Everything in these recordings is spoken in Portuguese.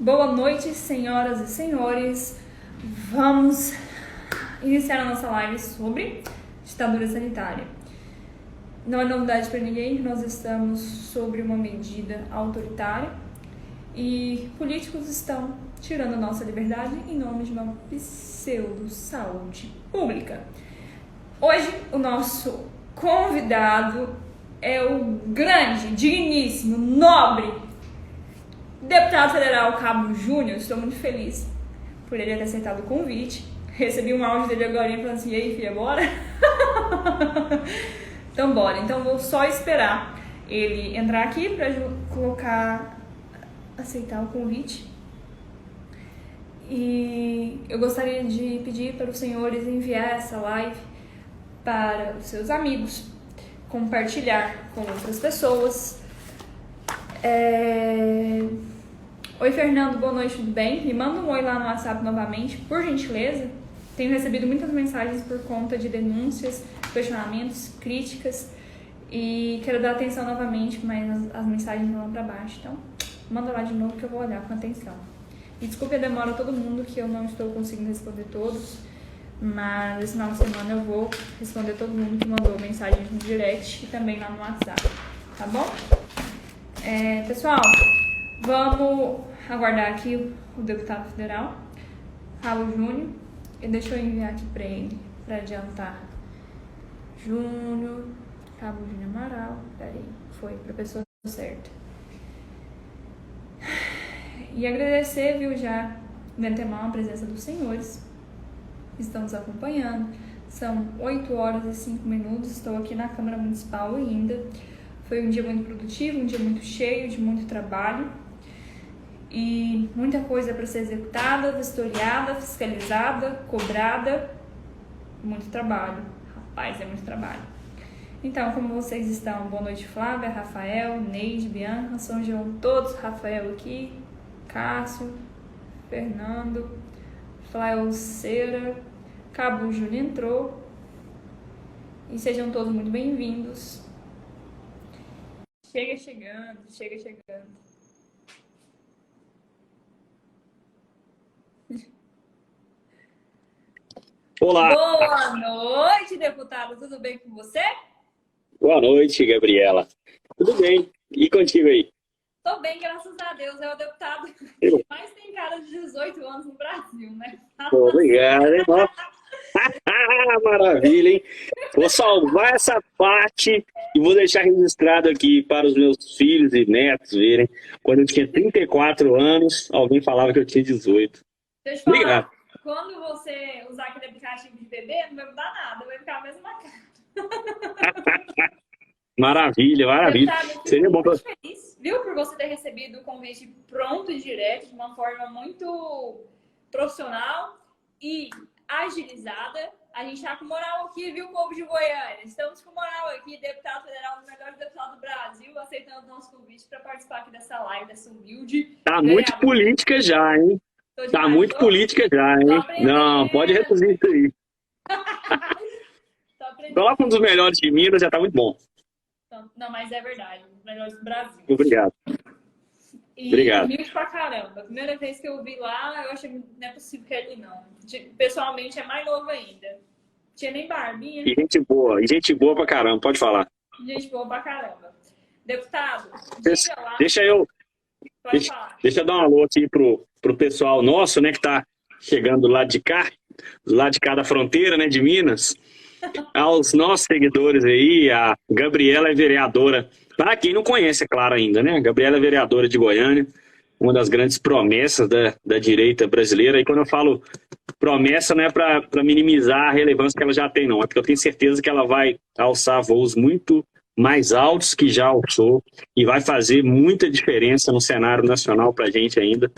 Boa noite, senhoras e senhores. Vamos iniciar a nossa live sobre ditadura sanitária. Não é novidade para ninguém, nós estamos sobre uma medida autoritária e políticos estão tirando a nossa liberdade em nome de uma pseudo-saúde pública. Hoje, o nosso convidado é o grande, digníssimo, nobre deputado federal Cabo Júnior. Estou muito feliz por ele ter aceitado o convite. Recebi um áudio dele agora falando assim: e aí, filha, bora? Então bora. Então vou só esperar ele entrar aqui para aceitar o convite. E eu gostaria de pedir para os senhores enviar essa live para os seus amigos, compartilhar com outras pessoas. Oi, Fernando, boa noite, tudo bem? Me manda um oi lá no WhatsApp novamente, por gentileza. Tenho recebido muitas mensagens por conta de denúncias, questionamentos, críticas e quero dar atenção novamente, mas as mensagens vão para baixo, então manda lá de novo que eu vou olhar com atenção. E desculpe a demora a todo mundo que eu não estou conseguindo responder todos, mas esse final de semana eu vou responder todo mundo que mandou mensagens no direct e também lá no WhatsApp, tá bom? Pessoal, vamos aguardar aqui o deputado federal, Cabo Júnior, e deixa eu enviar aqui para ele, para adiantar. Júnior, Cabo Júnior Amaral, peraí, foi para a pessoa certa. E agradecer, viu, já de antemão a presença dos senhores que estão nos acompanhando. São 8 horas e 5 minutos, estou aqui na Câmara Municipal ainda. Foi um dia muito produtivo, um dia muito cheio de muito trabalho e muita coisa para ser executada, vistoriada, fiscalizada, cobrada. Muito trabalho, rapaz, é muito trabalho. Então, como vocês estão? Boa noite, Flávia, Rafael, Neide, Bianca, São João, todos, Rafael aqui, Cássio, Fernando, Flávio Cera, Cabo Júnior entrou e sejam todos muito bem-vindos. Chega chegando, chega chegando. Olá. Boa noite, deputado. Tudo bem com você? Boa noite, Gabriela. Tudo bem? E contigo aí? Tô bem, graças a Deus. É o deputado que mais tem cara de 18 anos no Brasil, né? Obrigado, hein? Maravilha, hein? Vou salvar essa parte e vou deixar registrado aqui para os meus filhos e netos verem. Quando eu tinha 34 anos, alguém falava que eu tinha 18. Deixa eu te falar, Obrigado. quando você usar aquele aplicativo de bebê, não vai mudar nada, vai ficar a mesma cara. Maravilha, maravilha. Deputado, Seria bom para... feliz, viu, por você ter recebido o convite pronto e direto, de uma forma muito profissional e agilizada. A gente tá com moral aqui, viu, povo de Goiânia? Estamos com moral aqui, deputado federal, o melhor deputado do Brasil, aceitando o nosso convite para participar aqui dessa live, dessa humilde. Tá muito política já, hein? Tá muito política já, hein? Não, pode reduzir isso aí. Coloca um dos melhores de Minas, já tá muito bom. Não, mas é verdade, um dos melhores do Brasil. Obrigado. E obrigado. Humilde pra caramba. A primeira vez que eu vi lá, eu achei que não é possível que ele não. Pessoalmente é mais novo ainda. Tinha nem barbinha. E gente boa pra caramba, pode falar. Gente boa pra caramba. Deputado, diga lá. Deixa eu dar um alô aqui pro pessoal nosso, né, que tá chegando lá de cá da fronteira, né, de Minas. Aos nossos seguidores aí, a Gabriela é vereadora. Para quem não conhece, é claro ainda, né? A Gabriela é vereadora de Goiânia, uma das grandes promessas da direita brasileira. E quando eu falo promessa, não é para minimizar a relevância que ela já tem, não. É porque eu tenho certeza que ela vai alçar voos muito mais altos que já alçou e vai fazer muita diferença no cenário nacional para a gente ainda.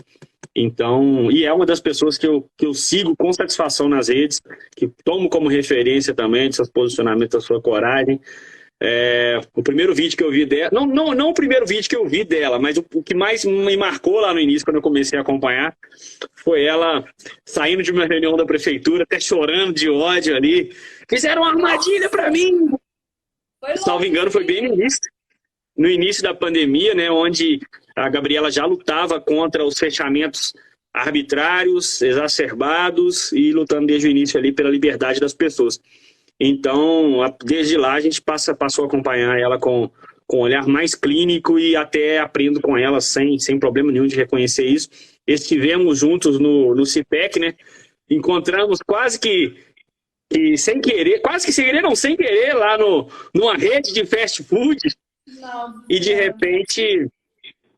Então, e é uma das pessoas que eu sigo com satisfação nas redes, que tomo como referência também de seus posicionamentos, da sua coragem. O primeiro vídeo que eu vi dela, não o primeiro vídeo que eu vi dela, mas o que mais me marcou lá no início, quando eu comecei a acompanhar, foi ela saindo de uma reunião da prefeitura, até chorando de ódio ali. Fizeram uma armadilha para mim! Se não me engano, foi bem no início. no início da pandemia, né, onde a Gabriela já lutava contra os fechamentos arbitrários, exacerbados e lutando desde o início ali pela liberdade das pessoas. Então, desde lá a gente passou a acompanhar ela com um olhar mais clínico e até aprendo com ela sem problema nenhum de reconhecer isso. Estivemos juntos no CIPEC, né? Encontramos quase que sem querer, quase que sem querer, não, sem querer, lá numa rede de fast food. Não, e de repente,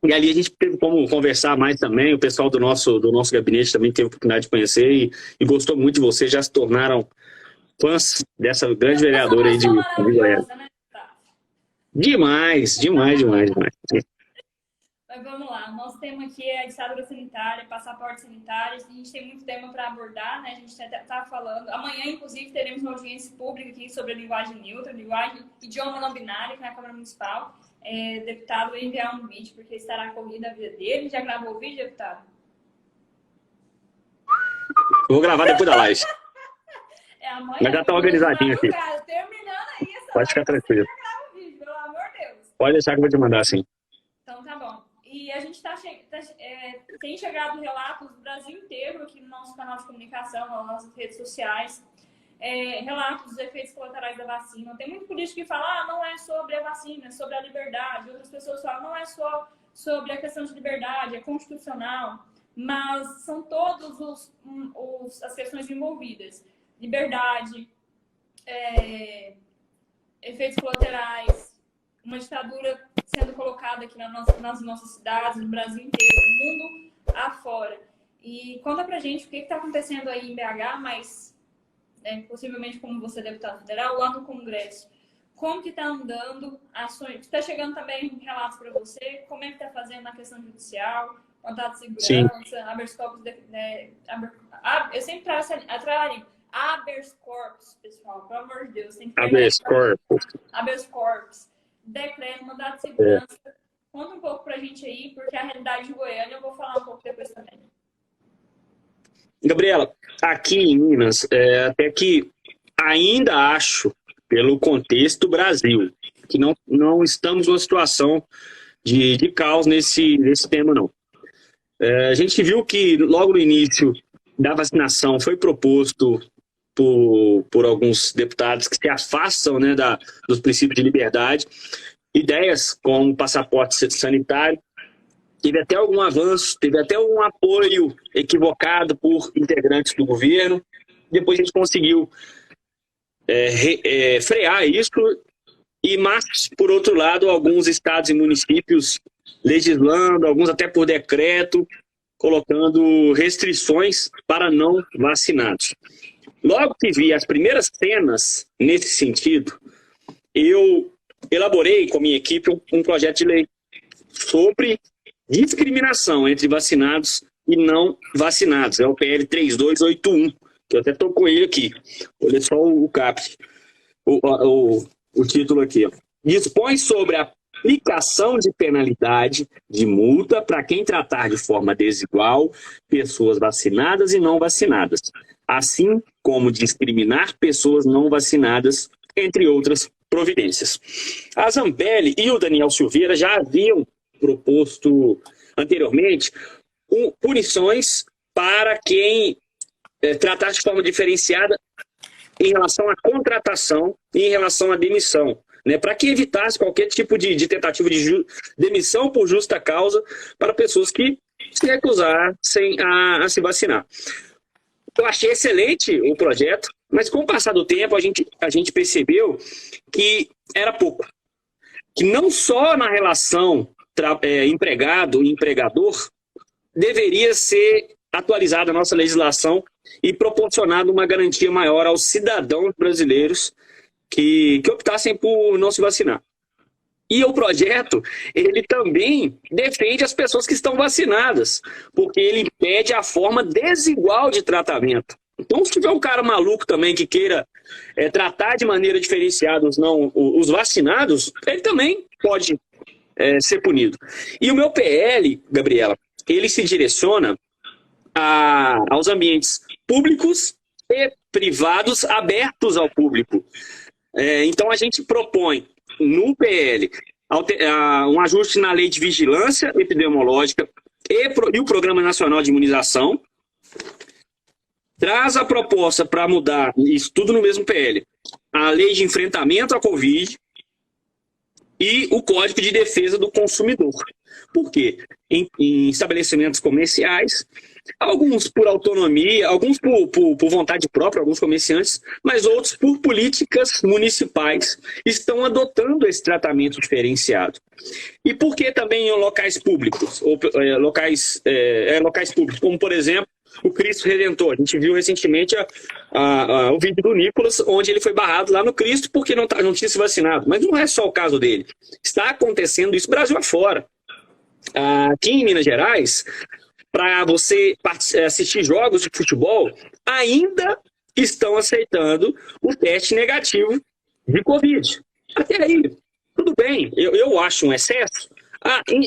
e ali a gente teve como conversar mais também, o pessoal do nosso gabinete também teve a oportunidade de conhecer e gostou muito de você, já se tornaram fãs dessa grande vereadora aí de Goiás. Né? Demais. Mas vamos lá, nosso tema aqui é a ditadura sanitária, passaporte sanitário. A gente tem muito tema para abordar, né? A gente está falando. Amanhã, inclusive, teremos uma audiência pública aqui sobre a linguagem neutra, idioma não binário, que é na Câmara Municipal. Deputado vai enviar um vídeo, porque estará corrida a vida dele. Já gravou o vídeo, deputado? Vou gravar depois da live. Amanhã. Mas já está organizadinho aqui. Terminando aí essa Pode ficar tranquilo. o vídeo, pelo amor de Deus. Pode deixar que eu vou te mandar, sim. Então tá bom. E a gente tem chegado relatos do Brasil inteiro aqui no nosso canal de comunicação, nas nossas redes sociais, relatos dos efeitos colaterais da vacina. Tem muito político que fala, não é sobre a vacina, é sobre a liberdade. Outras pessoas falam, não é só sobre a questão de liberdade, é constitucional. Mas são todas as questões envolvidas. Liberdade, efeitos colaterais, uma ditadura sendo colocada aqui nas nossas cidades, no Brasil inteiro, no mundo afora. E conta pra gente o que está acontecendo aí em BH, mas possivelmente como você é deputado federal, lá no Congresso. Como que está andando ações? Está chegando também relatos para você? Como é que está fazendo na questão judicial, mandato de segurança, habeas corpus? Eu sempre trago habeas corpus, pessoal, pelo amor de Deus. Habeas corpus. Decreto, mandato de segurança. Conta um pouco pra gente aí, porque a realidade de Goiânia eu vou falar um pouco depois também. Gabriela, aqui em Minas, até que ainda acho, pelo contexto do Brasil, que não estamos numa situação de caos nesse tema, não. A gente viu que logo no início da vacinação foi proposto por alguns deputados que se afastam, né, dos princípios de liberdade, ideias como passaporte sanitário. Teve até algum avanço, teve até um apoio equivocado por integrantes do governo. Depois a gente conseguiu frear isso, mas, por outro lado, alguns estados e municípios legislando, alguns até por decreto, colocando restrições para não vacinados. Logo que vi as primeiras cenas nesse sentido, eu elaborei com a minha equipe um projeto de lei sobre discriminação entre vacinados e não vacinados. É o PL 3281, que eu até estou com ele aqui. Olha só o CAP, o título aqui. Ó. Dispõe sobre a aplicação de penalidade de multa para quem tratar de forma desigual pessoas vacinadas e não vacinadas, assim como discriminar pessoas não vacinadas, entre outras providências. A Zambelli e o Daniel Silveira já haviam proposto anteriormente punições para quem tratar de forma diferenciada em relação à contratação e em relação à demissão, né, para que evitasse qualquer tipo de tentativa de demissão por justa causa para pessoas que se recusassem a se vacinar. Eu achei excelente o projeto, mas com o passar do tempo a gente percebeu que era pouco. Que não só na relação empregado e empregador deveria ser atualizada a nossa legislação e proporcionada uma garantia maior aos cidadãos brasileiros que optassem por não se vacinar. E o projeto, ele também defende as pessoas que estão vacinadas, porque ele impede a forma desigual de tratamento. Então, se tiver um cara maluco também que queira tratar de maneira diferenciada os vacinados, ele também pode ser punido. E o meu PL, Gabriela, ele se direciona aos ambientes públicos e privados abertos ao público. Então, a gente propõe no PL um ajuste na lei de vigilância epidemiológica e o Programa Nacional de Imunização. Traz a proposta para mudar, isso tudo no mesmo PL, a lei de enfrentamento à Covid e o Código de Defesa do Consumidor. Por quê? Em estabelecimentos comerciais, alguns por autonomia, alguns por vontade própria, alguns comerciantes, mas outros por políticas municipais estão adotando esse tratamento diferenciado. E por que também em locais públicos, ou locais públicos, como por exemplo, o Cristo Redentor. A gente viu recentemente o vídeo do Nicolas, onde ele foi barrado lá no Cristo porque não tinha se vacinado. Mas não é só o caso dele. Está acontecendo isso Brasil afora. Aqui em Minas Gerais, para você assistir jogos de futebol, ainda estão aceitando o teste negativo de Covid. Até aí, tudo bem. Eu acho um excesso.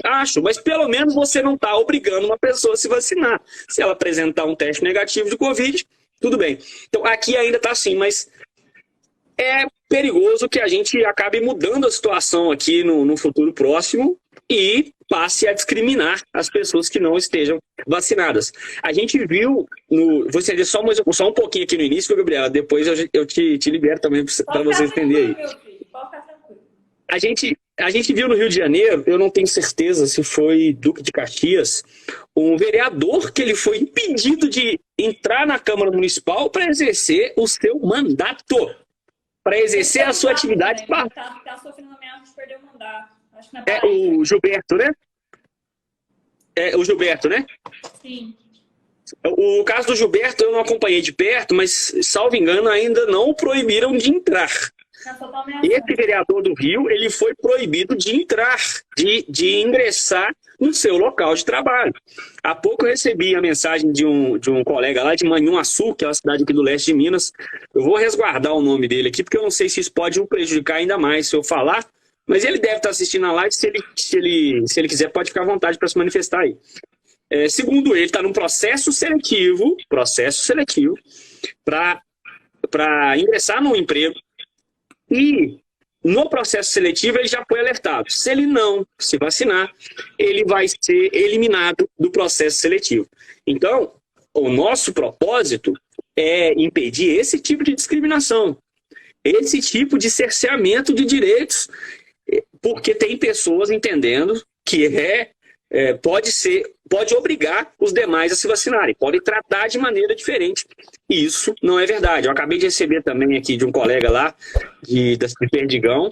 Acho, mas pelo menos você não está obrigando uma pessoa a se vacinar. Se ela apresentar um teste negativo de Covid, tudo bem. Então aqui ainda está assim, mas é perigoso que a gente acabe mudando a situação aqui no futuro próximo e passe a discriminar as pessoas que não estejam vacinadas. A gente viu, vou estender só um pouquinho aqui no início, Gabriela, depois eu te libero também para você entender aí. A gente viu no Rio de Janeiro, eu não tenho certeza se foi Duque de Caxias, um vereador que ele foi impedido de entrar na Câmara Municipal para exercer o seu mandato, para exercer a sua atividade. Está sofrendo ameaça de perder o mandato. Acho que é o Gilberto, né? É o Gilberto, né? Sim. O caso do Gilberto eu não acompanhei de perto, mas, salvo engano, ainda não o proibiram de entrar. Esse vereador do Rio, ele foi proibido de entrar, de ingressar no seu local de trabalho. Há pouco eu recebi a mensagem de um colega lá de Manhuaçu, que é uma cidade aqui do leste de Minas. Eu vou resguardar o nome dele aqui, porque eu não sei se isso pode o prejudicar ainda mais se eu falar, mas ele deve estar assistindo a live, se ele quiser, pode ficar à vontade para se manifestar aí. Segundo ele, está num processo seletivo para ingressar num emprego. E no processo seletivo ele já foi alertado. Se ele não se vacinar, ele vai ser eliminado do processo seletivo. Então, o nosso propósito é impedir esse tipo de discriminação, esse tipo de cerceamento de direitos, porque tem pessoas entendendo que pode obrigar os demais a se vacinarem, pode tratar de maneira diferente. E isso não é verdade. Eu acabei de receber também aqui de um colega lá de Perdigão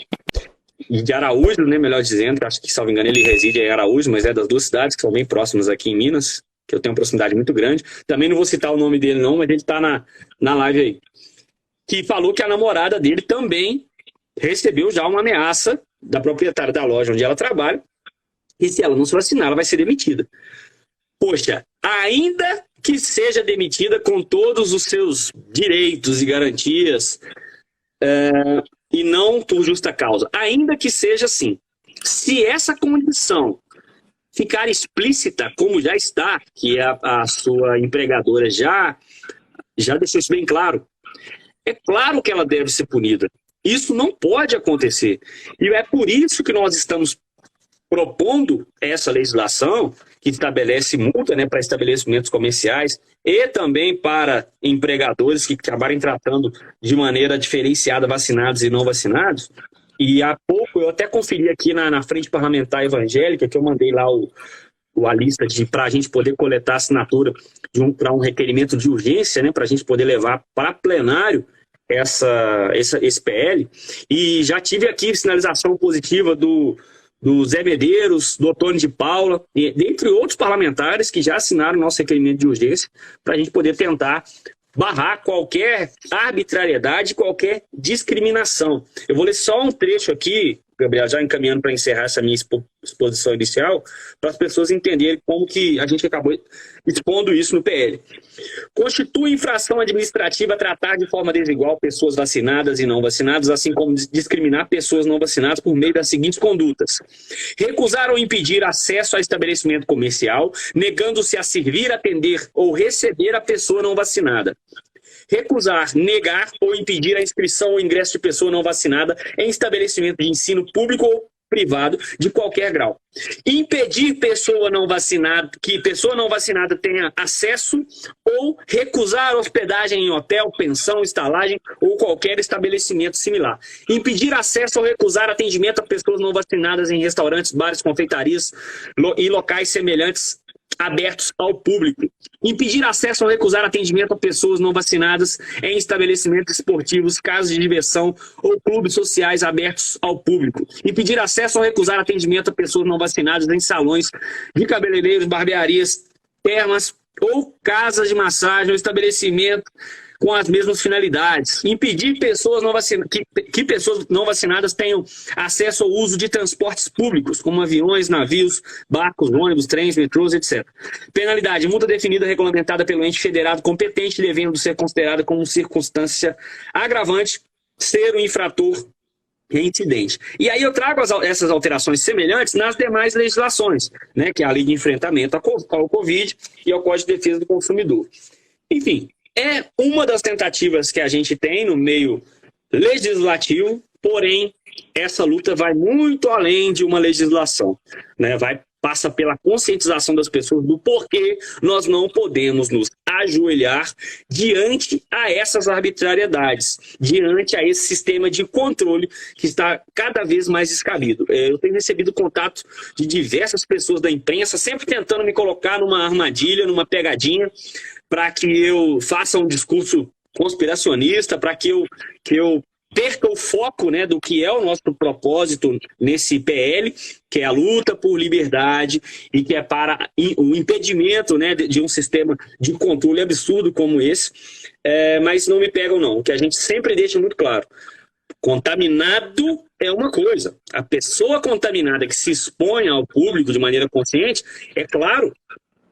e de Araújo, né, melhor dizendo, acho que, salvo engano, ele reside em Araújo, mas é das duas cidades que são bem próximas aqui em Minas, que eu tenho uma proximidade muito grande. Também não vou citar o nome dele não, mas ele está na live aí. Que falou que a namorada dele também recebeu já uma ameaça da proprietária da loja onde ela trabalha, e se ela não se vacinar, ela vai ser demitida. Poxa, ainda que seja demitida com todos os seus direitos e garantias, e não por justa causa, ainda que seja assim, se essa condição ficar explícita, como já está, que a sua empregadora já deixou isso bem claro, é claro que ela deve ser punida. Isso não pode acontecer. E é por isso que nós estamos propondo essa legislação que estabelece multa, né, para estabelecimentos comerciais e também para empregadores que acabarem tratando de maneira diferenciada vacinados e não vacinados. E há pouco eu até conferi aqui na Frente Parlamentar Evangélica, que eu mandei lá a lista para a gente poder coletar assinatura para um requerimento de urgência, né, para a gente poder levar para plenário esse PL. E já tive aqui sinalização positiva do Zé Medeiros, do Antônio de Paula, e dentre outros parlamentares que já assinaram o nosso requerimento de urgência para a gente poder tentar barrar qualquer arbitrariedade, qualquer discriminação. Eu vou ler só um trecho aqui, Gabriel, já encaminhando para encerrar essa minha exposição inicial, para as pessoas entenderem como que a gente acabou expondo isso no PL. Constitui infração administrativa tratar de forma desigual pessoas vacinadas e não vacinadas, assim como discriminar pessoas não vacinadas por meio das seguintes condutas: recusar ou impedir acesso a estabelecimento comercial, negando-se a servir, atender ou receber a pessoa não vacinada. Recusar, negar ou impedir a inscrição ou ingresso de pessoa não vacinada em estabelecimento de ensino público ou privado de qualquer grau. Impedir que pessoa não vacinada tenha acesso ou recusar hospedagem em hotel, pensão, estalagem ou qualquer estabelecimento similar. Impedir acesso ou recusar atendimento a pessoas não vacinadas em restaurantes, bares, confeitarias e locais semelhantes abertos ao público. Impedir acesso ou recusar atendimento a pessoas não vacinadas em estabelecimentos esportivos, casas de diversão ou clubes sociais abertos ao público. Impedir acesso ou recusar atendimento a pessoas não vacinadas em salões de cabeleireiros, barbearias, termas ou casas de massagem ou estabelecimento com as mesmas finalidades. Impedir pessoas que pessoas não vacinadas tenham acesso ao uso de transportes públicos, como aviões, navios, barcos, ônibus, trens, metrôs, etc. Penalidade: multa definida regulamentada pelo ente federado competente, devendo ser considerada como circunstância agravante ser o infrator reincidente. E aí eu trago essas alterações semelhantes nas demais legislações, né, que é a Lei de Enfrentamento ao Covid e ao Código de Defesa do Consumidor. Enfim, é uma das tentativas que a gente tem no meio legislativo, porém, essa luta vai muito além de uma legislação, né? Passa pela conscientização das pessoas do porquê nós não podemos nos ajoelhar diante a essas arbitrariedades, diante a esse sistema de controle que está cada vez mais descabido. Eu tenho recebido contato de diversas pessoas da imprensa, sempre tentando me colocar numa armadilha, numa pegadinha, para que eu faça um discurso conspiracionista, para que eu perca o foco, né, do que é o nosso propósito nesse PL, que é a luta por liberdade e que é para o impedimento, né, de um sistema de controle absurdo como esse. Mas não me pegam, não. O que a gente sempre deixa muito claro: contaminado é uma coisa. A pessoa contaminada que se expõe ao público de maneira consciente, é claro,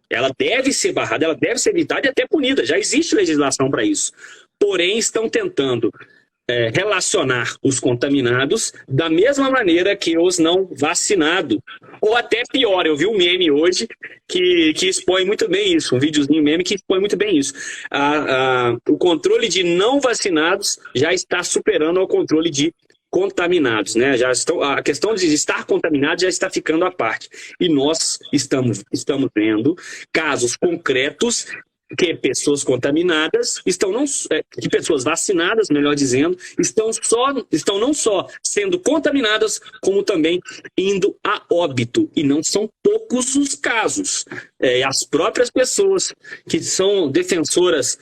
ela deve ser barrada, ela deve ser evitada e até punida. Já existe legislação para isso. Porém, estão tentando relacionar os contaminados da mesma maneira que os não vacinados. Ou até pior, eu vi um meme hoje que expõe muito bem isso, um videozinho meme que expõe muito bem isso. O controle de não vacinados já está superando o controle de contaminados, né? A questão de estar contaminado já está ficando à parte. E nós estamos vendo casos concretos que pessoas contaminadas que pessoas vacinadas, melhor dizendo, estão não só sendo contaminadas, como também indo a óbito. E não são poucos os casos. As próprias pessoas que são defensoras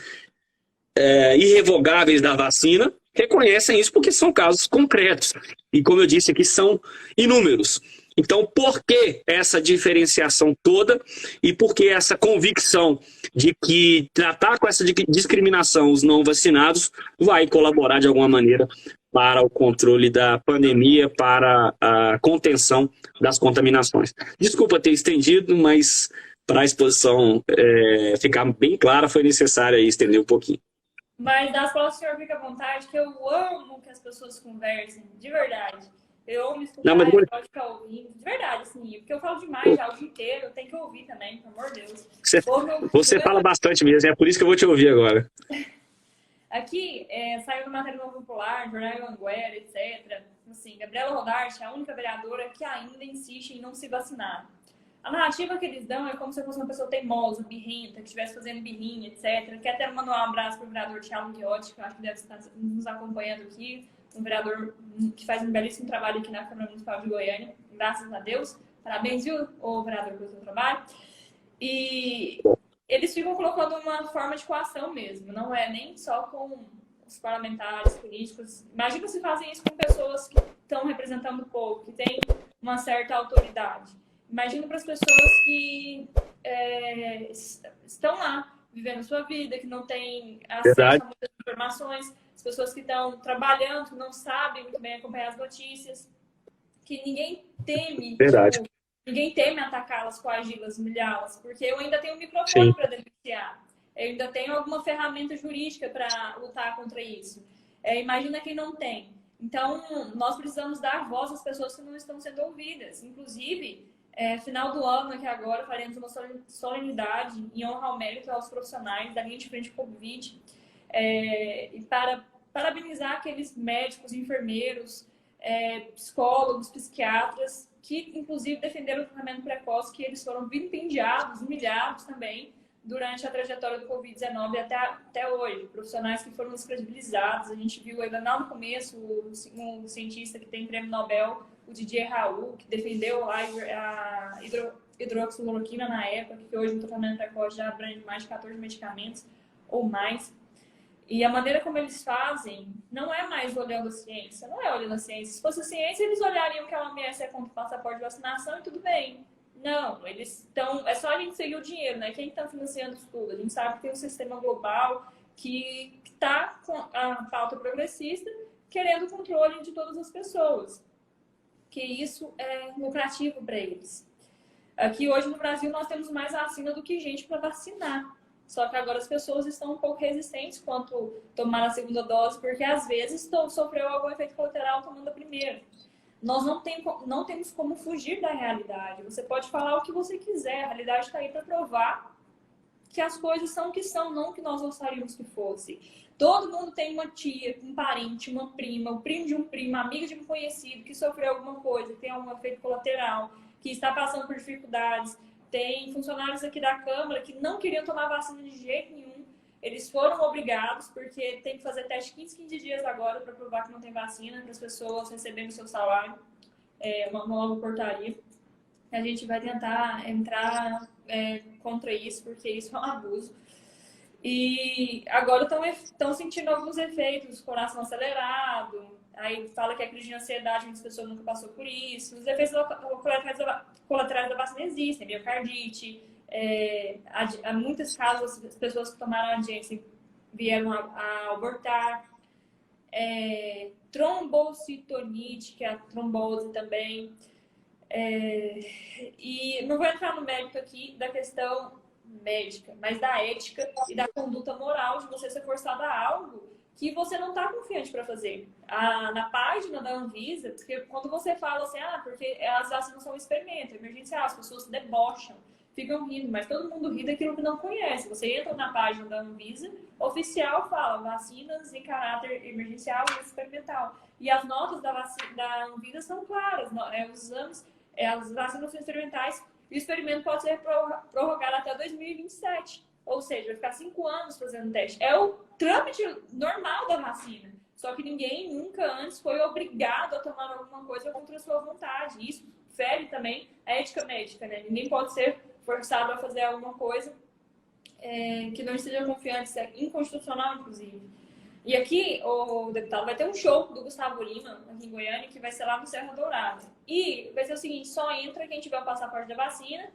irrevogáveis da vacina reconhecem isso porque são casos concretos. E como eu disse aqui, são inúmeros. Então, por que essa diferenciação toda e por que essa convicção de que tratar com essa discriminação os não vacinados vai colaborar de alguma maneira para o controle da pandemia, para a contenção das contaminações? Desculpa ter estendido, mas para a exposição ficar bem clara, foi necessário aí estender um pouquinho. Mas das quais o senhor fica à vontade, que eu amo que as pessoas conversem, de verdade. Eu amo escutar, eu gosto de ficar ouvindo, de verdade, assim, porque eu falo demais já o dia inteiro, eu tenho que ouvir também, pelo amor de Deus. Você fala bastante mesmo, é por isso que eu vou te ouvir agora. Aqui, saiu na matéria do Novo Popular, Jornal Anguera, etc. Assim, Gabriela Rodarte é a única vereadora que ainda insiste em não se vacinar. A narrativa que eles dão é como se eu fosse uma pessoa teimosa, birrenta, que estivesse fazendo birrinha, etc. Quero até mandar um abraço para o vereador Thiago Guiotti, que eu acho que deve estar nos acompanhando aqui. Um vereador que faz um belíssimo trabalho aqui na Câmara Municipal de Goiânia, graças a Deus. Parabéns, viu, ô vereador, pelo seu trabalho. E eles ficam colocando uma forma de coação mesmo, não é nem só com os parlamentares, políticos. Imagina se fazem isso com pessoas que estão representando o povo, que têm uma certa autoridade. Imagina para as pessoas que estão lá, vivendo sua vida, que não têm acesso a muitas informações, as pessoas que estão trabalhando, que não sabem muito bem acompanhar as notícias, que ninguém teme, ninguém teme atacá-las, coagi-las, humilhá-las, porque eu ainda tenho um microfone para denunciar, eu ainda tenho alguma ferramenta jurídica para lutar contra isso. Imagina quem não tem. Então, nós precisamos dar voz às pessoas que não estão sendo ouvidas. Inclusive, final do ano, aqui agora, faremos uma solenidade em honra ao mérito aos profissionais da linha de frente Covid, e para parabenizar aqueles médicos, enfermeiros, psicólogos, psiquiatras, que inclusive defenderam o tratamento precoce, que eles foram vilipendiados, humilhados também, durante a trajetória do Covid-19 até hoje. Profissionais que foram descredibilizados. A gente viu ainda lá no começo um cientista que tem prêmio Nobel, o Didier Raoult, que defendeu a hidroxicloroquina na época, que hoje o tratamento precoce já abrange mais de 14 medicamentos ou mais. E a maneira como eles fazem não é mais olhando a ciência, não é olhando a ciência. Se fosse a ciência, eles olhariam que a OMS é contra o passaporte de vacinação e tudo bem. Não, eles estão... É só a gente seguir o dinheiro, né? Quem está financiando isso tudo? A gente sabe que tem um sistema global que está com a pauta progressista querendo o controle de todas as pessoas. Que isso é lucrativo para eles. Aqui hoje no Brasil nós temos mais vacina do que gente para vacinar. Só que agora as pessoas estão um pouco resistentes quanto tomar a segunda dose, porque às vezes sofreu algum efeito colateral tomando a primeira. Nós não temos como fugir da realidade. Você pode falar o que você quiser, a realidade está aí para provar que as coisas são o que são, não o que nós gostaríamos que fosse. Todo mundo tem uma tia, um parente, uma prima, o primo de um primo, amiga de um conhecido que sofreu alguma coisa, que tem algum efeito colateral, que está passando por dificuldades. Tem funcionários aqui da Câmara que não queriam tomar vacina de jeito nenhum. Eles foram obrigados, porque tem que fazer teste 15 dias agora para provar que não tem vacina, para as pessoas receberem o seu salário. É uma nova portaria. A gente vai tentar entrar contra isso, porque isso é um abuso. E agora estão sentindo alguns efeitos, coração acelerado, aí fala que é crise de ansiedade, muitas pessoas nunca passou por isso. Os efeitos colaterais da vacina existem, miocardite, há muitos casos as pessoas que tomaram a Janssen vieram a abortar, trombocitonite, que é a trombose também. E não vou entrar no mérito aqui da questão médica, mas da ética e da conduta moral de você ser forçado a algo que você não está confiante para fazer. Na página da Anvisa, porque quando você fala assim, porque as vacinas são um experimento emergencial, as pessoas se debocham, ficam rindo, mas todo mundo ri daquilo que não conhece. Você entra na página da Anvisa, oficial fala vacinas em caráter emergencial e experimental. E as notas da Anvisa são claras, os exames, as vacinas são experimentais. O experimento pode ser prorrogado até 2027. Ou seja, vai ficar 5 anos fazendo teste. É o trâmite normal da vacina. Só que ninguém nunca antes foi obrigado a tomar alguma coisa contra a sua vontade. Isso fere também a ética médica, né? Ninguém pode ser forçado a fazer alguma coisa que não esteja confiante. Isso é inconstitucional, inclusive. E aqui, o deputado, vai ter um show do Gustavo Lima, aqui em Goiânia, que vai ser lá no Serra Dourada. E vai ser o seguinte, só entra quem tiver o passaporte da vacina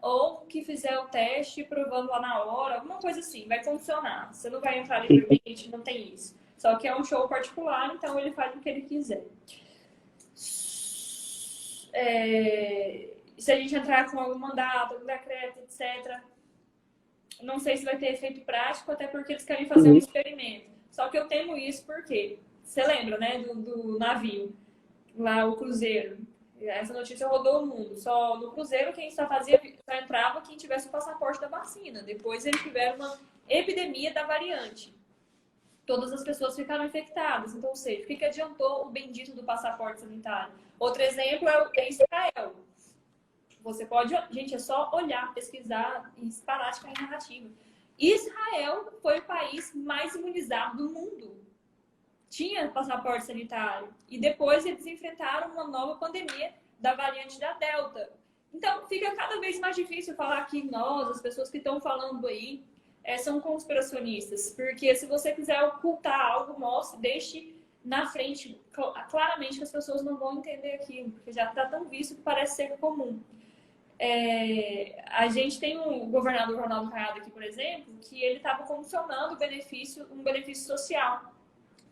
ou que fizer o teste provando lá na hora, alguma coisa assim, vai funcionar. Você não vai entrar livremente, não tem isso. Só que é um show particular, então ele faz o que ele quiser. Se a gente entrar com algum mandato, algum decreto, etc., não sei se vai ter efeito prático, até porque eles querem fazer um experimento. Só que eu temo isso porque, você lembra, né, do navio, lá o cruzeiro. Essa notícia rodou o mundo. Só no cruzeiro quem só entrava quem tivesse o passaporte da vacina. Depois eles tiveram uma epidemia da variante. Todas as pessoas ficaram infectadas. Então, ou seja, o que adiantou o bendito do passaporte sanitário? Outro exemplo é Israel. Você pode... Gente, é só olhar, pesquisar e parar de cair narrativa. Israel foi o país mais imunizado do mundo. Tinha passaporte sanitário. E depois eles enfrentaram uma nova pandemia da variante da Delta. Então, fica cada vez mais difícil falar que nós, as pessoas que estão falando aí, são conspiracionistas. Porque se você quiser ocultar algo, deixe na frente, claramente que as pessoas não vão entender aquilo. Porque já está tão visto que parece ser comum. A gente tem o governador Ronaldo Caiado aqui, por exemplo, que ele estava condicionando um benefício social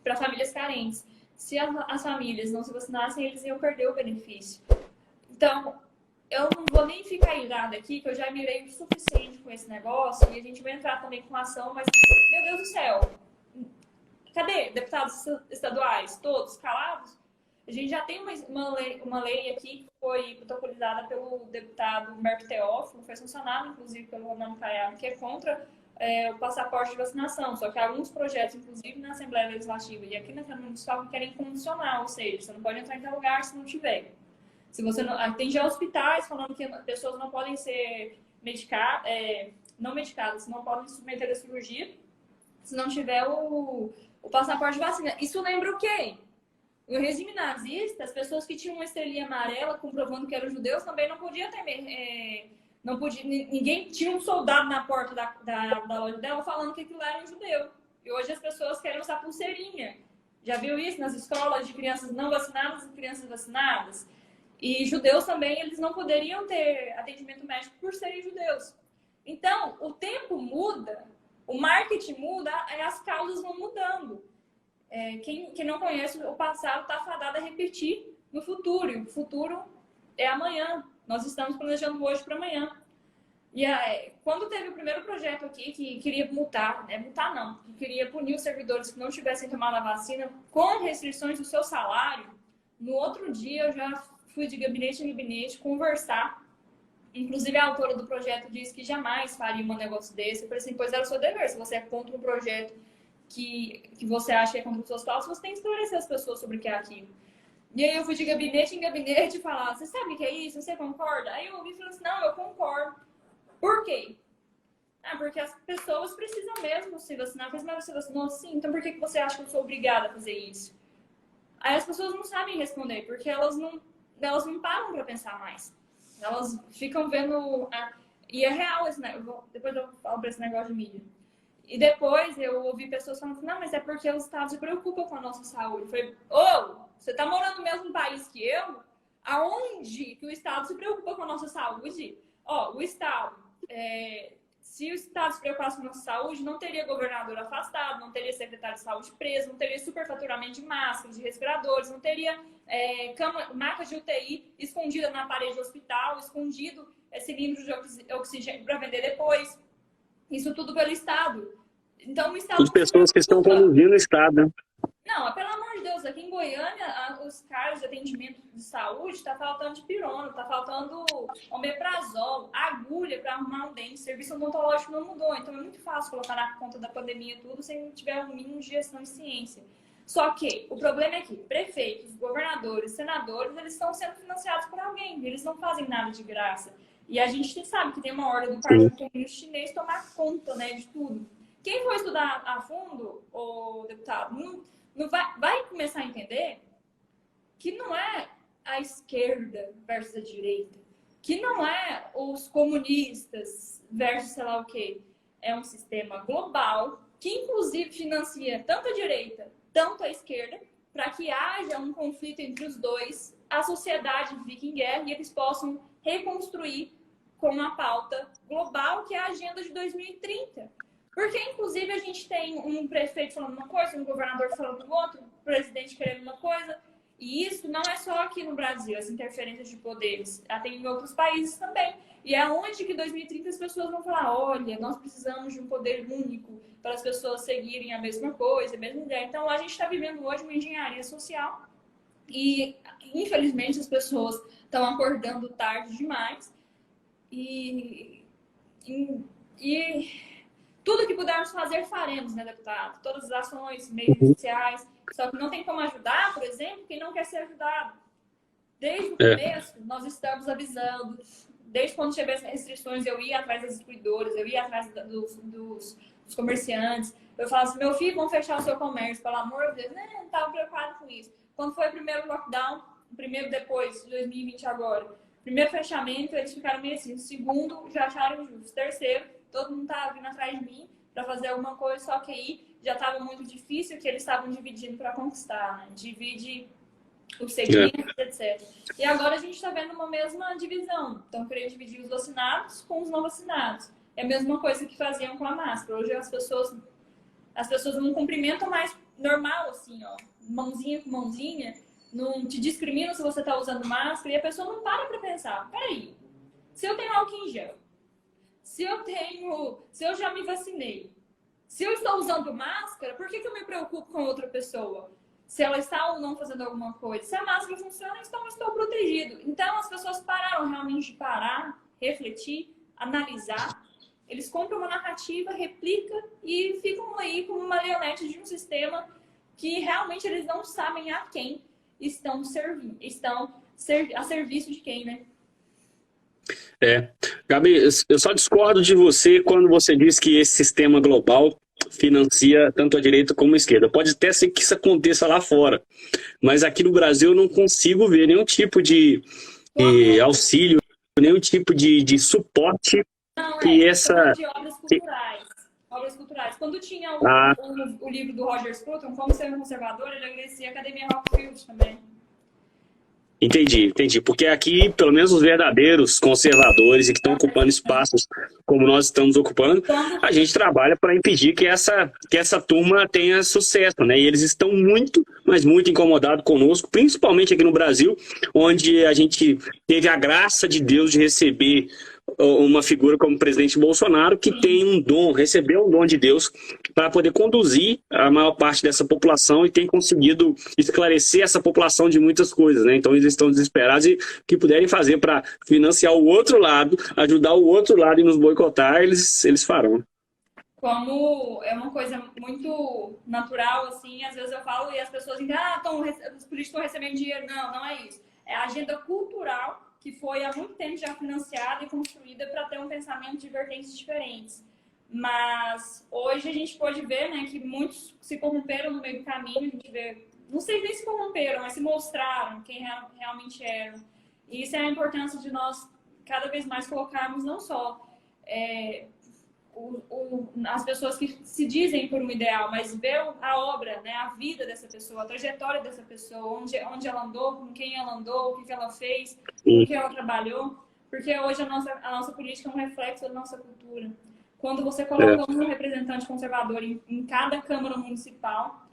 para famílias carentes. Se as famílias não se vacinassem, eles iam perder o benefício. Então, eu não vou nem ficar irada aqui, que eu já mirei o suficiente com esse negócio, e a gente vai entrar também com ação, mas, meu Deus do céu, cadê deputados estaduais? Todos calados? A gente já tem uma lei aqui que foi protocolizada pelo deputado Humberto Teófilo, foi sancionada, inclusive, pelo Ronaldo Caiado, que é contra o passaporte de vacinação. Só que alguns projetos, inclusive na Assembleia Legislativa e aqui na Câmara Municipal, querem condicionar, ou seja, você não pode entrar em tal lugar se não tiver. Se você não, tem já hospitais falando que pessoas não podem ser não medicadas, não podem se submeter a cirurgia se não tiver o passaporte de vacina. Isso lembra o quê? No regime nazista, as pessoas que tinham uma estrelinha amarela comprovando que eram judeus também não podiam ter... não podia, ninguém tinha um soldado na porta da loja dela falando que aquilo era um judeu. E hoje as pessoas querem usar pulseirinha. Já viu isso nas escolas de crianças não vacinadas e crianças vacinadas? E judeus também, eles não poderiam ter atendimento médico por serem judeus. Então, o tempo muda, o marketing muda, as causas vão mudando. Quem não conhece o passado está fadado a repetir no futuro. E o futuro é amanhã. Nós estamos planejando hoje para amanhã. E quando teve o primeiro projeto aqui que queria multar não, que queria punir os servidores que não tivessem tomado a vacina com restrições do seu salário, no outro dia eu já fui de gabinete em gabinete conversar. Inclusive a autora do projeto disse que jamais faria um negócio desse. Eu falei assim, pois era o seu dever. Se você é contra um projeto que você acha que é contra as suas causas, você tem que esclarecer as pessoas sobre o que é aquilo. E aí eu fui de gabinete em gabinete falar, você sabe o que é isso? Você concorda? Aí eu ouvi e falei assim, não, eu concordo. Por quê? Porque as pessoas precisam mesmo se vacinar. Eu falei, mas você vacinou sim? Então por que você acha que eu sou obrigada a fazer isso? Aí as pessoas não sabem responder, porque elas não param para pensar mais. Elas ficam vendo... E é real esse negócio. Depois eu falo para esse negócio de mídia. E depois eu ouvi pessoas falando assim, não, mas é porque os estados se preocupam com a nossa saúde. Eu falei, você tá morando no mesmo país que eu? Aonde que o estado se preocupa com a nossa saúde? O estado... se o estado se preocupasse com a nossa saúde, não teria governador afastado, não teria secretário de saúde preso, não teria superfaturamento de máscaras, de respiradores, não teria macas de UTI escondida na parede do hospital, escondido cilindros de oxigênio para vender depois. Isso tudo pelo Estado. Então, o Estado... Tudo pessoas que estão conduzindo o Estado. Não, pelo amor de Deus, aqui em Goiânia, os caras de atendimento de saúde, está faltando de pirona, está faltando omeprazol, agulha para arrumar um dente, serviço odontológico não mudou. Então é muito fácil colocar na conta da pandemia tudo sem tiver um mínimo de gestão e ciência. Só que o problema é que prefeitos, governadores, senadores, eles estão sendo financiados por alguém, eles não fazem nada de graça. E a gente sabe que tem uma ordem do Partido Comunista Chinês tomar conta, né, de tudo. Quem for estudar a fundo, o deputado, não vai começar a entender que não é a esquerda versus a direita, que não é os comunistas versus sei lá o quê. É um sistema global que, inclusive, financia tanto a direita, tanto a esquerda, para que haja um conflito entre os dois, a sociedade fique em guerra e eles possam reconstruir com uma pauta global, que é a Agenda de 2030. Porque, inclusive, a gente tem um prefeito falando uma coisa, um governador falando outra, um presidente querendo uma coisa. E isso não é só aqui no Brasil, as interferências de poderes. Tem em outros países também. E é onde que em 2030 as pessoas vão falar, olha, nós precisamos de um poder único para as pessoas seguirem a mesma coisa, a mesma ideia. Então, a gente está vivendo hoje uma engenharia social. E, infelizmente, as pessoas estão acordando tarde demais. E tudo que pudermos fazer, faremos, né, deputado? Todas as ações, meios sociais. Só que não tem como ajudar, por exemplo, quem não quer ser ajudado. Desde o começo, nós estamos avisando. Desde quando tivesse restrições, eu ia atrás das distribuidoras, eu ia atrás dos comerciantes. Eu falava assim, meu filho, vão fechar o seu comércio, pelo amor de Deus. Não estava preocupado com isso. Quando foi o primeiro lockdown, o primeiro depois, de 2020 agora, primeiro fechamento, eles ficaram meio assim. O segundo, já acharam justo. Terceiro, todo mundo estava vindo atrás de mim para fazer alguma coisa, só que aí já estava muito difícil, que eles estavam dividindo para conquistar, né? Divide os segmentos, etc. E agora a gente está vendo uma mesma divisão. Então, querendo dividir os vacinados com os não vacinados. É a mesma coisa que faziam com a máscara. Hoje as pessoas não cumprimentam mais normal, assim, ó, mãozinha com mãozinha, não te discriminam se você está usando máscara, e a pessoa não para pensar, peraí, se eu tenho álcool em gel, se eu já me vacinei, se eu estou usando máscara, por que eu me preocupo com outra pessoa? Se ela está ou não fazendo alguma coisa. Se a máscara funciona, então eu estou protegido. Então as pessoas pararam realmente de parar, refletir, analisar. Eles compram uma narrativa, replica e ficam aí como marionete de um sistema que realmente eles não sabem a quem estão servindo, a serviço de quem, né? Gabi, eu só discordo de você quando você diz que esse sistema global financia tanto a direita como a esquerda. Pode até ser que isso aconteça lá fora, mas aqui no Brasil eu não consigo ver nenhum tipo de auxílio, nenhum tipo de suporte que essa... de obras culturais. Obras culturais. Quando tinha o livro do Roger Scruton, Como Ser um Conservador, ele agradecia a Academia Rockfield também. Entendi. Porque aqui, pelo menos os verdadeiros conservadores e que estão ocupando espaços como nós estamos ocupando, a gente trabalha para impedir que essa turma tenha sucesso, né? E eles estão muito, mas muito incomodados conosco, principalmente aqui no Brasil, onde a gente teve a graça de Deus de receber uma figura como o presidente Bolsonaro, que tem um dom, recebeu um dom de Deus para poder conduzir a maior parte dessa população e tem conseguido esclarecer essa população de muitas coisas, né? Então eles estão desesperados e o que puderem fazer para financiar o outro lado, ajudar o outro lado e nos boicotar, eles farão. Como é uma coisa muito natural, assim, às vezes eu falo e as pessoas dizem, os políticos estão recebendo dinheiro. Não é isso. É a agenda cultural que foi há muito tempo já financiada e construída para ter um pensamento de vertentes diferentes. Mas hoje a gente pode ver, né, que muitos se corromperam no meio do caminho, a gente vê, não sei nem se corromperam, mas se mostraram quem realmente eram. E isso é a importância de nós cada vez mais colocarmos não só as pessoas que se dizem por um ideal, mas ver a obra, né, a vida dessa pessoa, a trajetória dessa pessoa, onde ela andou, com quem ela andou, o que ela fez, com que ela trabalhou, porque hoje a nossa política é um reflexo da nossa cultura. Quando você coloca um representante conservador em cada Câmara Municipal,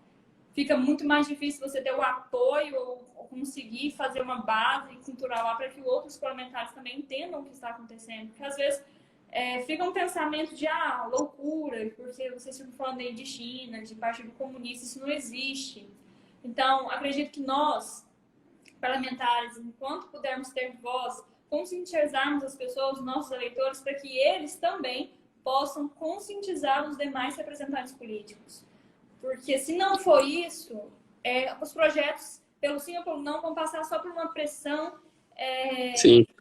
fica muito mais difícil você ter o apoio ou conseguir fazer uma base cultural lá para que outros parlamentares também entendam o que está acontecendo, porque às vezes fica um pensamento de loucura, porque vocês ficam falando aí de China, de Partido Comunista, isso não existe. Então, acredito que nós, parlamentares, enquanto pudermos ter voz, conscientizarmos as pessoas, os nossos eleitores, para que eles também possam conscientizar os demais representantes políticos. Porque se não for isso, os projetos, pelo sim ou pelo não, vão passar só por uma pressão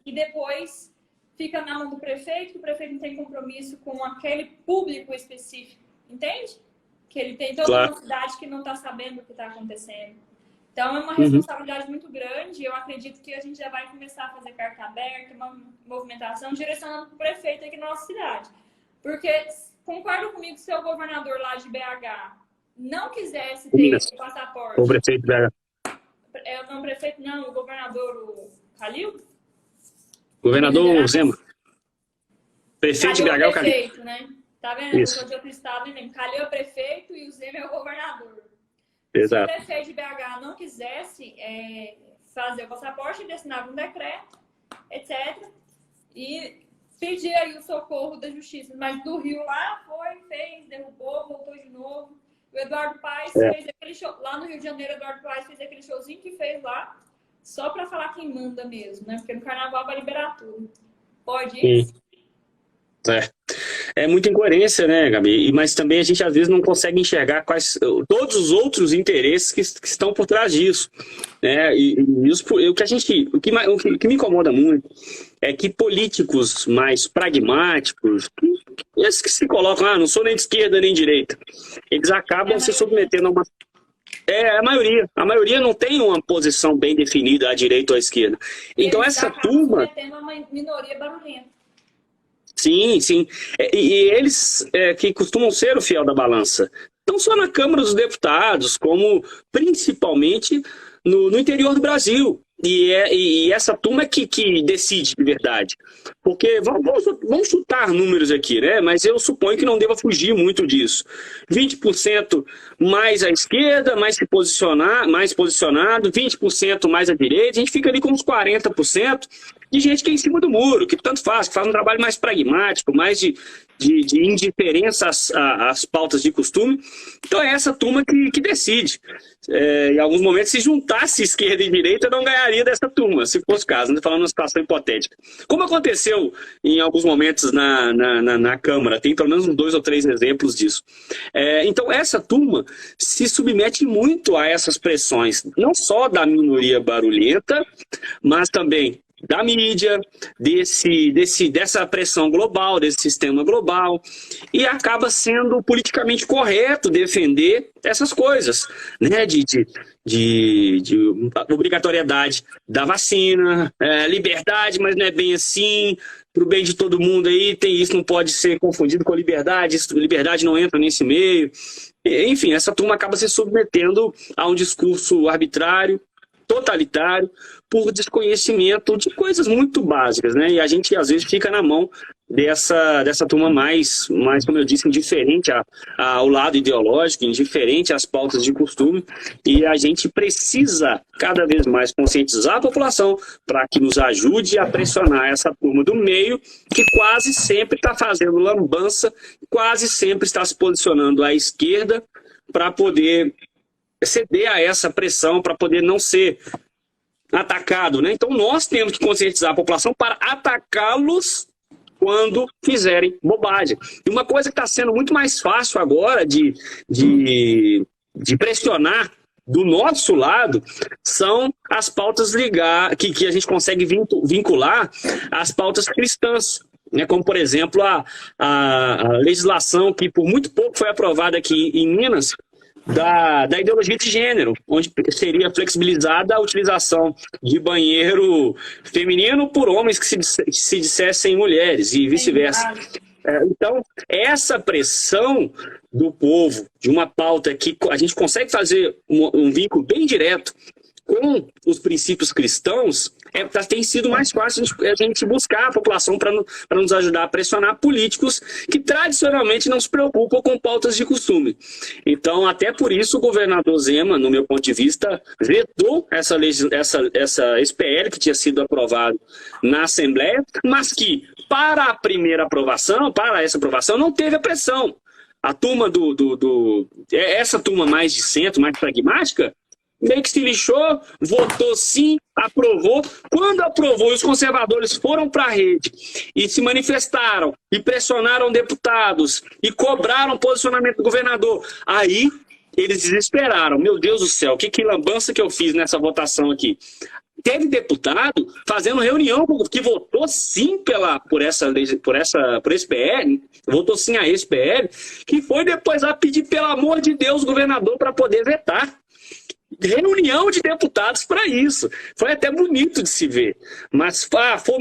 e depois fica na mão do prefeito, que o prefeito não tem compromisso com aquele público específico, entende? Que ele tem toda uma cidade que não está sabendo o que está acontecendo. Então é uma responsabilidade muito grande e eu acredito que a gente já vai começar a fazer carta aberta, uma movimentação direcionando para o prefeito aqui na nossa cidade. Porque, concorda comigo, que se o governador lá de BH não quisesse ter esse passaporte... O prefeito de BH. Não, o prefeito não, o governador, o Calil? Governador Zema. Prefeito de BH é o Calil. Prefeito, né? Tá vendo? Eu sou de outro estado, né? Calil é o prefeito e o Zema é o governador. Exato. Se o prefeito de BH não quisesse fazer o passaporte, ele assinava um decreto, etc. E pedir aí o socorro da justiça. Mas do Rio lá fez, derrubou, voltou de novo. O Eduardo Paes fez aquele show, lá no Rio de Janeiro, o Eduardo Paes fez aquele showzinho que fez lá, só para falar quem manda mesmo, né? Porque no carnaval vai liberar tudo. Pode isso? É muita incoerência, né, Gabi? Mas também a gente às vezes não consegue enxergar todos os outros interesses que estão por trás disso, né? O que me incomoda muito é que políticos mais pragmáticos, esses que se colocam, não sou nem de esquerda nem de direita, eles acabam se submetendo a uma... A maioria não tem uma posição bem definida à direita ou à esquerda. Então essa turma... Eles acabam uma minoria barulhenta. Sim. E eles que costumam ser o fiel da balança, não só na Câmara dos Deputados, como principalmente no interior do Brasil. E essa turma é que decide de verdade. Porque, vamos chutar números aqui, né? Mas eu suponho que não deva fugir muito disso. 20% mais à esquerda, mais posicionado, 20% mais à direita, a gente fica ali com uns 40% de gente que é em cima do muro, que tanto faz, que faz um trabalho mais pragmático, mais de de indiferença às pautas de costume. Então é essa turma que decide. Em alguns momentos, se juntasse esquerda e direita, não ganharia dessa turma, se fosse o caso, né? Falando uma situação hipotética. Como aconteceu em alguns momentos na Câmara, tem pelo menos uns 2 ou 3 exemplos disso. Então essa turma se submete muito a essas pressões, não só da minoria barulhenta, mas também da mídia, dessa pressão global, desse sistema global, e acaba sendo politicamente correto defender essas coisas, né? De obrigatoriedade da vacina, liberdade, mas não é bem assim, para o bem de todo mundo aí, tem isso, não pode ser confundido com liberdade, liberdade não entra nesse meio. Enfim, essa turma acaba se submetendo a um discurso arbitrário, totalitário, por desconhecimento de coisas muito básicas, né? E a gente, às vezes, fica na mão dessa turma mais, como eu disse, indiferente ao lado ideológico, indiferente às pautas de costume, e a gente precisa cada vez mais conscientizar a população para que nos ajude a pressionar essa turma do meio, que quase sempre está fazendo lambança, quase sempre está se posicionando à esquerda para poder ceder a essa pressão, para poder não ser atacado, né? Então nós temos que conscientizar a população para atacá-los quando fizerem bobagem. E uma coisa que está sendo muito mais fácil agora de pressionar do nosso lado são as pautas que a gente consegue vincular às pautas cristãs, né? Como, por exemplo, a legislação que por muito pouco foi aprovada aqui em Minas, da ideologia de gênero, onde seria flexibilizada a utilização de banheiro feminino por homens que se dissessem mulheres e vice-versa. Então, essa pressão do povo, de uma pauta que a gente consegue fazer um vínculo bem direto com os princípios cristãos, tem sido mais fácil a gente buscar a população para nos ajudar a pressionar políticos que tradicionalmente não se preocupam com pautas de costume. Então, até por isso, o governador Zema, no meu ponto de vista, vetou esse PL que tinha sido aprovado na Assembleia, mas que, para a primeira aprovação, para essa aprovação, não teve a pressão. A turma essa turma mais de centro, mais pragmática, meio que se lixou, votou sim, aprovou. Quando aprovou, os conservadores foram para a rede e se manifestaram e pressionaram deputados e cobraram posicionamento do governador. Aí eles desesperaram. Meu Deus do céu, que lambança que eu fiz nessa votação aqui. Teve deputado fazendo reunião que votou sim por esse PL, votou sim a esse PL, que foi depois lá pedir, pelo amor de Deus, o governador para poder vetar. Reunião de deputados para isso. Foi até bonito de se ver. Mas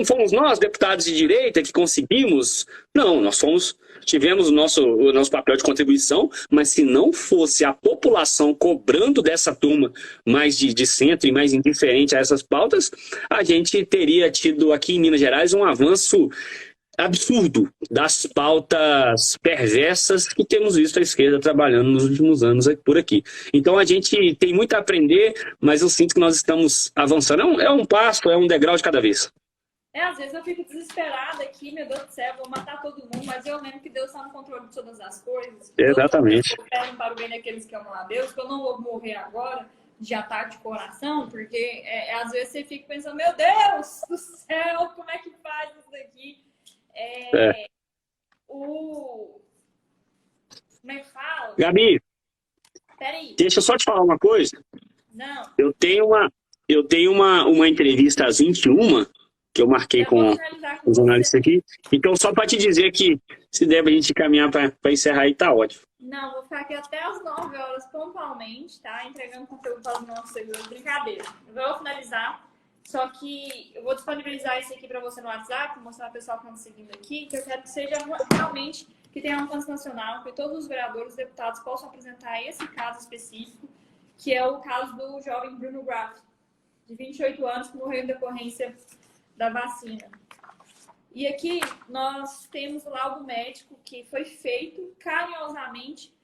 fomos nós, deputados de direita, que conseguimos? Não, tivemos o nosso papel de contribuição, mas se não fosse a população cobrando dessa turma mais de centro e mais indiferente a essas pautas, a gente teria tido aqui em Minas Gerais um avanço absurdo das pautas perversas que temos visto a esquerda trabalhando nos últimos anos por aqui. Então a gente tem muito a aprender, mas eu sinto que nós estamos avançando. É um passo, é um degrau de cada vez. Às vezes eu fico desesperada aqui, meu Deus do céu, vou matar todo mundo, mas eu lembro que Deus está no controle de todas as coisas. Exatamente. Eu para o bem daqueles que amam a Deus, que eu não vou morrer agora de ataque de coração, porque às vezes você fica pensando, meu Deus do céu, como é que faz isso daqui? Como é que fala? Gabi, peraí. Deixa eu só te falar uma coisa. Não. Eu tenho uma entrevista às 21 que eu marquei com os jornalistas aqui. Então, só para te dizer que se der a gente caminhar para encerrar aí, tá ótimo. Não, vou ficar aqui até as 9 horas pontualmente, tá? Entregando conteúdo para os nossos seguidores. Brincadeira. Eu vou finalizar. Só que eu vou disponibilizar isso aqui para você no WhatsApp, mostrar ao pessoal que está me seguindo aqui, que eu quero que seja realmente que tenha um alcance nacional, que todos os vereadores e deputados possam apresentar esse caso específico, que é o caso do jovem Bruno Graff, de 28 anos, que morreu em decorrência da vacina. E aqui nós temos o laudo médico que foi feito carinhosamente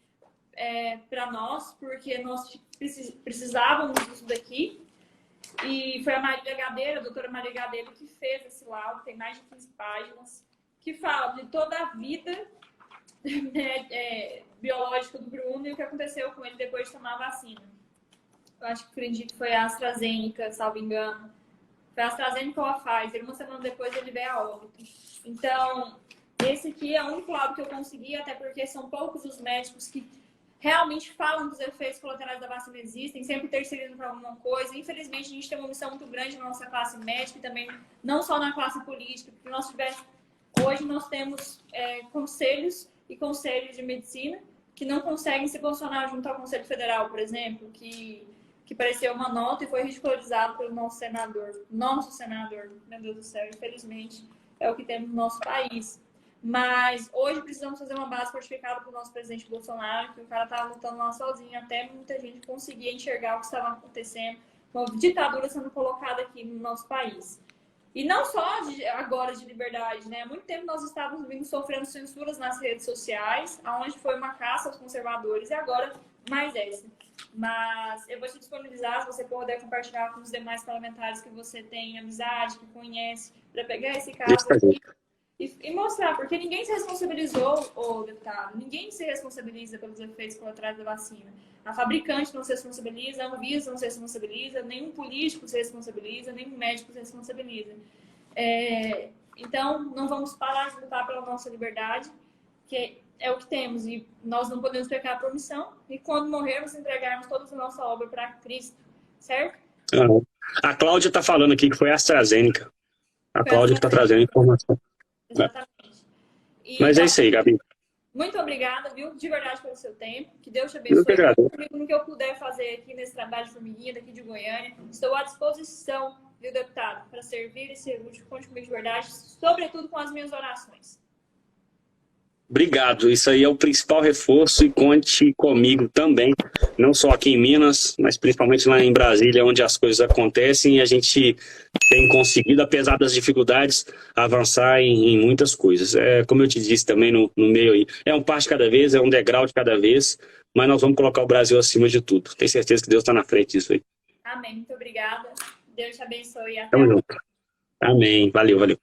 para nós, porque nós precisávamos disso daqui. E foi a Marília Gadeira, a doutora Marília Gadeira, que fez esse laudo, tem mais de 15 páginas. que fala de toda a vida biológica do Bruno e o que aconteceu com ele depois de tomar a vacina. Eu acho que acredito que foi a AstraZeneca, salvo engano. Foi a AstraZeneca ou a Pfizer. Uma semana depois ele veio a óbito. Então, esse aqui é o único lado que eu consegui, até porque são poucos os médicos que realmente falam que os efeitos colaterais da vacina existem, sempre terceirizando para alguma coisa. Infelizmente, a gente tem uma missão muito grande na nossa classe médica e também não só na classe política, porque hoje nós temos conselhos e conselhos de medicina que não conseguem se posicionar junto ao Conselho Federal, por exemplo, que pareceu uma nota e foi ridicularizado pelo nosso senador, meu Deus do céu, infelizmente, é o que temos no nosso país. Mas hoje precisamos fazer uma base fortificada para o nosso presidente Bolsonaro, que o cara estava lutando lá sozinho, até muita gente conseguia enxergar o que estava acontecendo, uma ditadura sendo colocada aqui no nosso país. E não só agora de liberdade, né? Há muito tempo nós estávamos vindo sofrendo censuras nas redes sociais, onde foi uma caça aos conservadores, e agora mais essa. Mas eu vou te disponibilizar, se você puder compartilhar com os demais parlamentares que você tem amizade, que conhece, para pegar esse caso aqui e mostrar, porque ninguém se responsabilizou, deputado, ninguém se responsabiliza pelos efeitos colaterais da vacina. A fabricante não se responsabiliza, a Anvisa não se responsabiliza, nenhum político se responsabiliza, nenhum médico se responsabiliza. Então, não vamos parar de lutar pela nossa liberdade, que é o que temos, e nós não podemos pecar a promissão, e quando morrermos, entregarmos toda a nossa obra para Cristo, certo? A Cláudia está falando aqui que foi a AstraZeneca. A Cláudia que está trazendo a informação. Exatamente. Mas é isso aí, Gabi. Muito obrigada, viu? De verdade pelo seu tempo. Que Deus te abençoe. No que eu puder fazer aqui nesse trabalho de formiguinha daqui de Goiânia. Estou à disposição, viu, deputado, para servir e ser útil. Conte comigo de verdade, sobretudo com as minhas orações. Obrigado. Isso aí é o principal reforço e conte comigo também. Não só aqui em Minas, mas principalmente lá em Brasília, onde as coisas acontecem e a gente tem conseguido, apesar das dificuldades, avançar em muitas coisas. Como eu te disse também no meio aí, é um passo de cada vez, é um degrau de cada vez, mas nós vamos colocar o Brasil acima de tudo. Tenho certeza que Deus está na frente disso aí. Amém. Muito obrigada. Deus te abençoe. Tamo junto. Amém. Valeu, valeu.